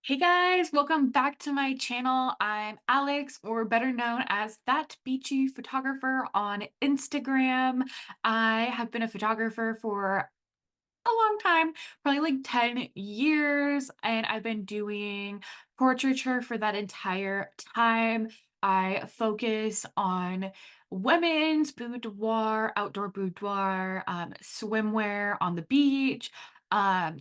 Hey guys, welcome back to my channel. I'm Alex, or better known as That Beachy Photographer on Instagram. I have been a photographer for a long time, probably like 10 years, and I've been doing portraiture for that entire time. I focus on women's boudoir, outdoor boudoir, swimwear on the beach.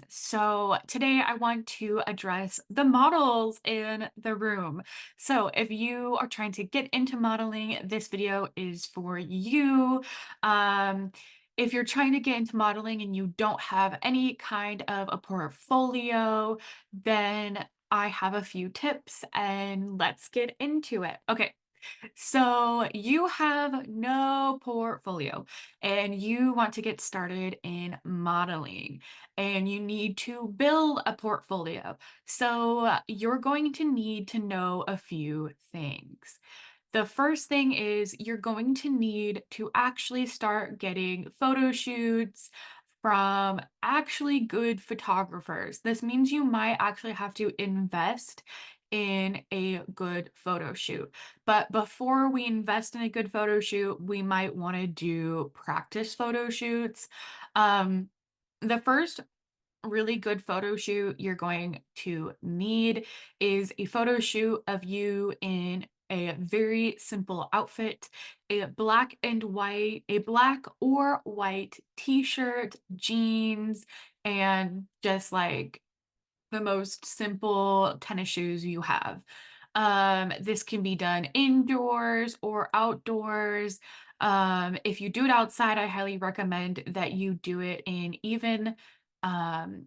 So today I want to address the models in the room. So if you are trying to get into modeling, this video is for you. If you're trying to get into modeling and you don't have any kind of a portfolio, then I have a few tips and let's get into it. Okay, so you have no portfolio and you want to get started in modeling and you need to build a portfolio. So you're going to need to know a few things. The first thing is you're going to need to actually start getting photo shoots from actually good photographers. This means you might actually have to invest in a good photo shoot. But before we invest in a good photo shoot, we might want to do practice photo shoots. Um, the first really good photo shoot you're going to need is a photo shoot of you in a very simple outfit, a black or white t-shirt, jeans, and just like the most simple tennis shoes you have. This can be done indoors or outdoors. If you do it outside, I highly recommend that you do it in even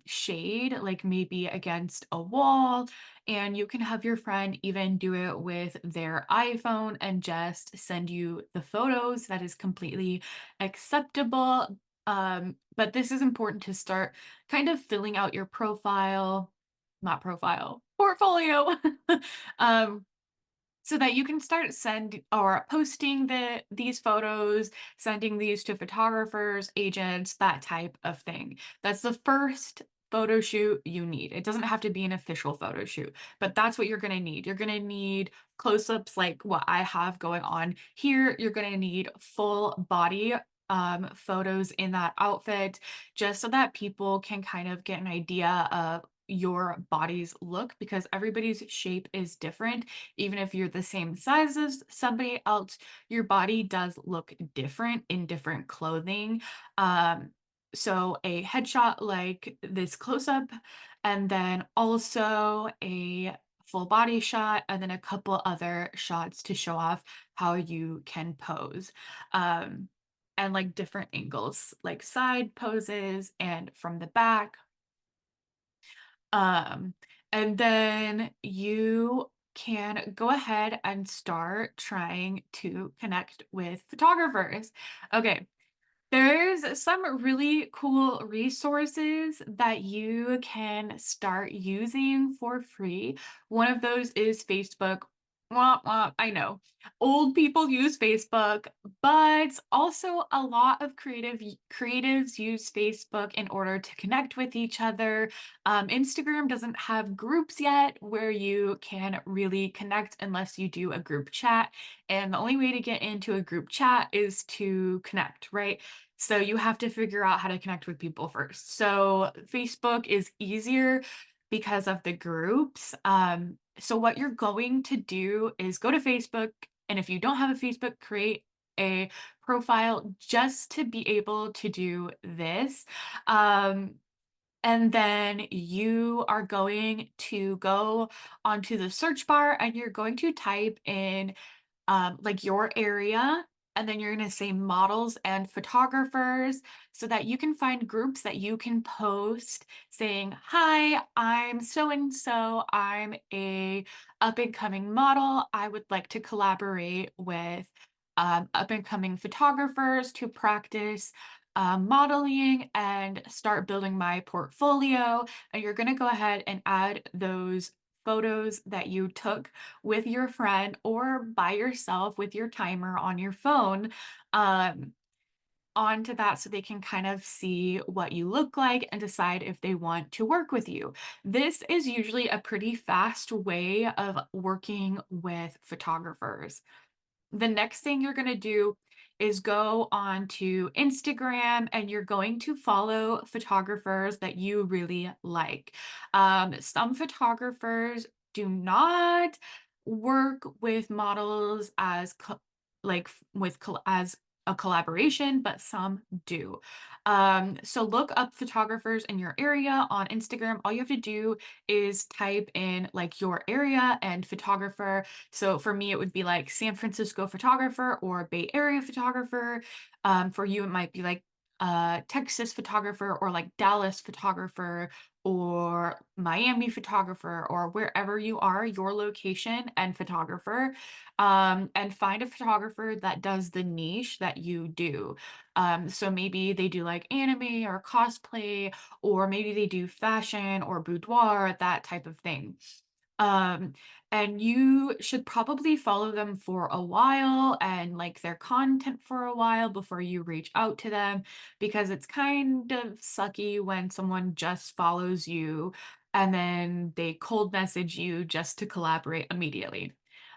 shade, like maybe against a wall, and you can have your friend even do it with their iPhone and just send you the photos. That is completely acceptable. But this is important to start kind of filling out your profile, not profile, portfolio. um, so that you can start send or posting these photos, sending these to photographers, agents, that type of thing. That's the first photo shoot you need. It doesn't have to be an official photo shoot, but that's what you're going to need. You're going to need close-ups like what I have going on here. You're going to need full body photos in that outfit just so that people can kind of get an idea of your body's look, because everybody's shape is different. Even if you're the same size as somebody else, your body does look different in different clothing. Um, so a headshot like this close up, and then also a full body shot, and then a couple other shots to show off how you can pose. Um, and like different angles, like side poses and from the back. Um, and then you can go ahead and start trying to connect with photographers. Okay, there's some really cool resources that you can start using for free. One of those is Facebook. Wah, wah, I know. Old people use Facebook, but also a lot of creatives use Facebook in order to connect with each other. Instagram doesn't have groups yet where you can really connect unless you do a group chat. And the only way to get into a group chat is to connect, right? So you have to figure out how to connect with people first. So Facebook is easier because of the groups. So what you're going to do is go to Facebook, and if you don't have a Facebook, create a profile just to be able to do this. Um, and then you are going to go onto the search bar and you're going to type in like your area, and then you're going to say models and photographers so that you can find groups that you can post saying, "Hi, I'm so and so. I'm a up and coming model. I would like to collaborate with up and coming photographers to practice modeling and start building my portfolio." And you're going to go ahead and add those photos that you took with your friend or by yourself with your timer on your phone. Um, onto that so they can kind of see what you look like and decide if they want to work with you. This is usually a pretty fast way of working with photographers. The next thing you're going to do is go on to Instagram and you're going to follow photographers that you really like. Some photographers do not work with models as as a collaboration, but some do. So look up photographers in your area on Instagram. All you have to do is type in like your area and photographer. So for me, it would be like San Francisco photographer or Bay Area photographer. For you, it might be like Texas photographer or like Dallas photographer or Miami photographer or wherever you are, your location and photographer. And find a photographer that does the niche that you do. So maybe they do like anime or cosplay, or maybe they do fashion or boudoir, that type of thing. Um, and you should probably follow them for a while and like their content for a while before you reach out to them because it's kind of sucky when someone just follows you and then they cold message you just to collaborate immediately.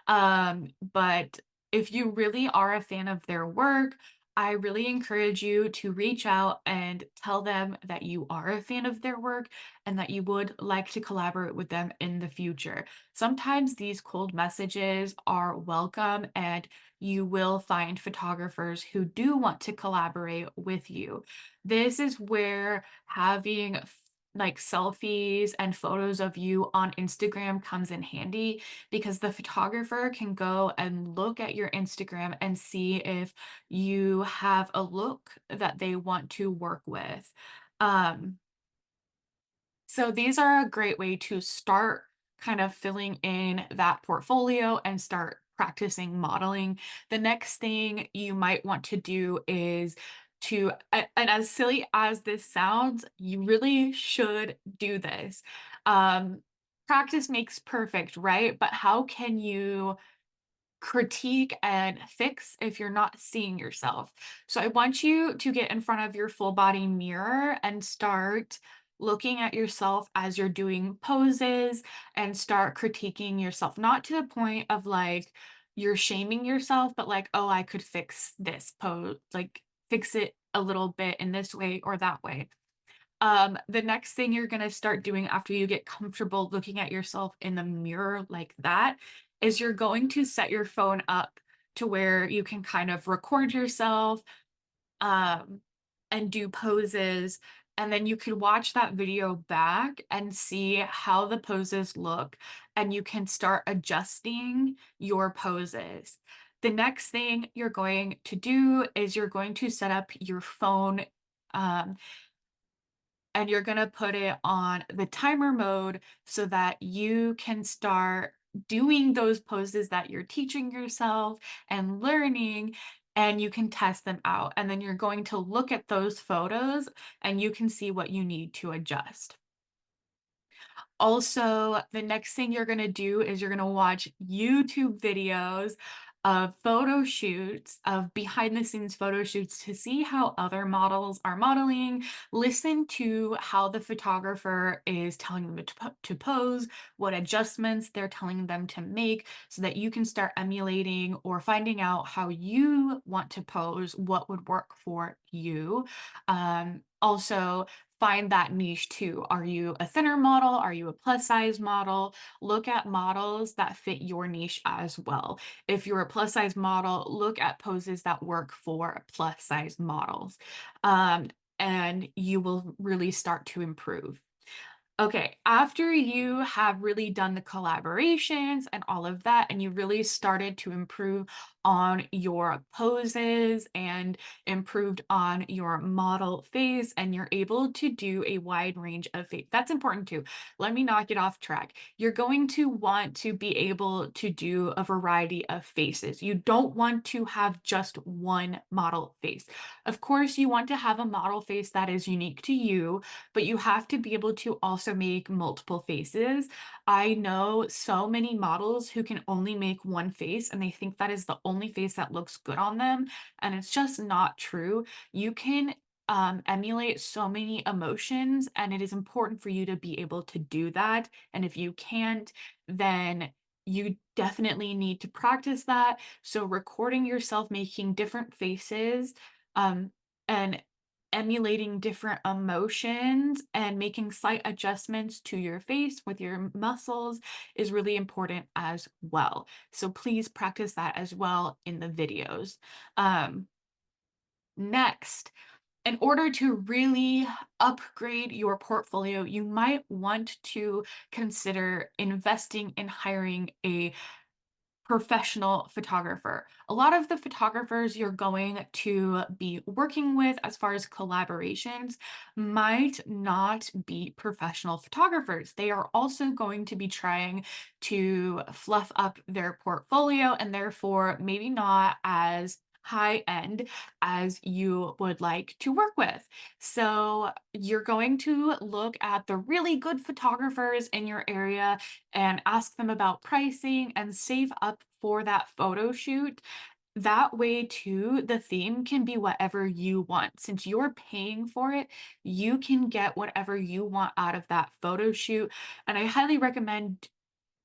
But if you really are a fan of their work, I really encourage you to reach out and tell them that you are a fan of their work and that you would like to collaborate with them in the future. Sometimes these cold messages are welcome, and you will find photographers who do want to collaborate with you. This is where having like selfies and photos of you on Instagram comes in handy because the photographer can go and look at your Instagram and see if you have a look that they want to work with. Um, so these are a great way to start kind of filling in that portfolio and start practicing modeling. The next thing you might want to do is and as silly as this sounds, you really should do this. Um, Practice makes perfect, right? But how can you critique and fix if you're not seeing yourself? So I want you to get in front of your full body mirror and start looking at yourself as you're doing poses and start critiquing yourself, not to the point of like you're shaming yourself, but like, oh, I could fix this pose, like fix it a little bit in this way or that way. The next thing you're gonna start doing after you get comfortable looking at yourself in the mirror like that is you're going to set your phone up to where you can kind of record yourself, um, and do poses, and then you could watch that video back and see how the poses look, and you can start adjusting your poses. The next thing you're going to do is you're going to set up your phone, um, and you're gonna put it on the timer mode so that you can start doing those poses that you're teaching yourself and learning, and you can test them out. And then you're going to look at those photos and you can see what you need to adjust. Also, the next thing you're gonna do is you're gonna watch YouTube videos of photo shoots, of behind the scenes photo shoots to see how other models are modeling, listen to how the photographer is telling them to pose, what adjustments they're telling them to make so that you can start emulating or finding out how you want to pose, what would work for you. Also, find that niche too. Are you a thinner model? Are you a plus size model? Look at models that fit your niche as well. If you're a plus size model, look at poses that work for plus size models. Um, and you will really start to improve. Okay, after you have really done the collaborations and all of that, and you really started to improve on your poses and improved on your model face, and you're able to do a wide range of face. That's important too. Let me not get off track. You're going to want to be able to do a variety of faces. You don't want to have just one model face. Of course, you want to have a model face that is unique to you, but you have to be able to also also make multiple faces. I know so many models who can only make one face and they think that is the only face that looks good on them, and it's just not true. You can emulate so many emotions, and it is important for you to be able to do that. And if you can't, then you definitely need to practice that. So, recording yourself making different faces um, and emulating different emotions and making slight adjustments to your face with your muscles is really important as well. So, please practice that as well in the videos. Um, Next, in order to really upgrade your portfolio, you might want to consider investing in hiring a professional photographer. A lot of the photographers you're going to be working with as far as collaborations might not be professional photographers. They are also going to be trying to fluff up their portfolio and therefore maybe not as high end as you would like to work with. So you're going to look at the really good photographers in your area and ask them about pricing and save up for that photo shoot. That way, too, the theme can be whatever you want. Since you're paying for it, you can get whatever you want out of that photo shoot. And I highly recommend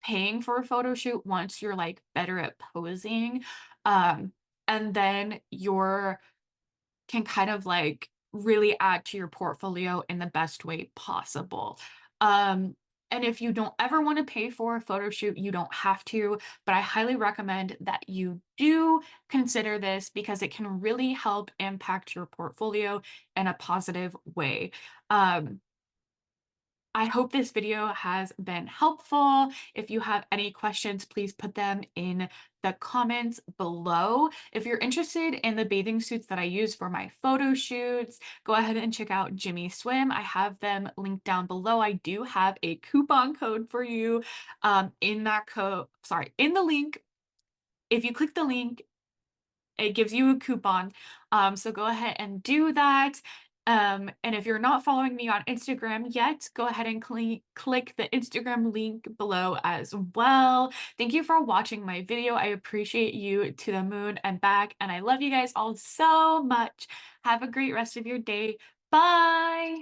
paying for a photo shoot once you're like better at posing. Um, and then you're can kind of like really add to your portfolio in the best way possible. Um, and if you don't ever want to pay for a photo shoot, you don't have to, but I highly recommend that you do consider this because it can really help impact your portfolio in a positive way. Um, I hope this video has been helpful. If you have any questions, please put them in the comments below. If you're interested in the bathing suits that I use for my photo shoots, go ahead and check out Jimmy Swim. I have them linked down below. I do have a coupon code for you in that code, sorry, in the link. If you click the link, it gives you a coupon. So go ahead and do that. And if you're not following me on Instagram yet, go ahead and click the Instagram link below as well. Thank you for watching my video. I appreciate you to the moon and back, and I love you guys all so much. Have a great rest of your day. Bye.